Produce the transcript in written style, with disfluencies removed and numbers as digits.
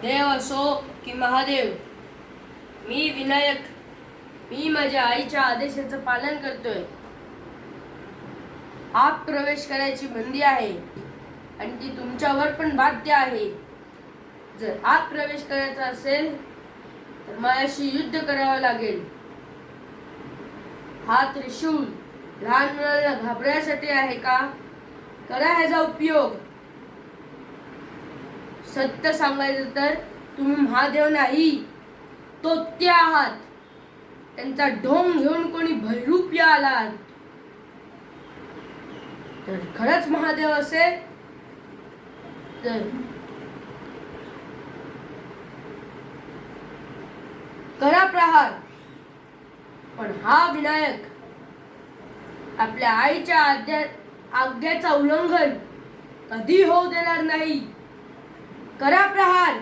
देव असो की महादेव, मी विनायक, मी माझ्या आईच्या आदेशाचं पालन करतोय. आत प्रवेश करायची बंदी आहे आणि ती तुमच्यावर पण बाध्य आहे. जर आत प्रवेश करायचा असेल तर माझ्याशी युद्ध करावं लागेल. हा त्रिशूल लहान मुलांना घाबरण्यासाठी आहे का? करा ह्याचा उपयोग. सत्य सांगायचं तर तुम्ही महादेव नाही, तोत्या आहात. त्यांचा ढोंग घेऊन कोणी भैरूपी आलात. तर खरंच महादेव असेल तर करा प्रहार. पण हा विनायक आपल्या आईच्या आज्ञेचा उल्लंघन कधी होऊ देणार नाही. करा प्रहार.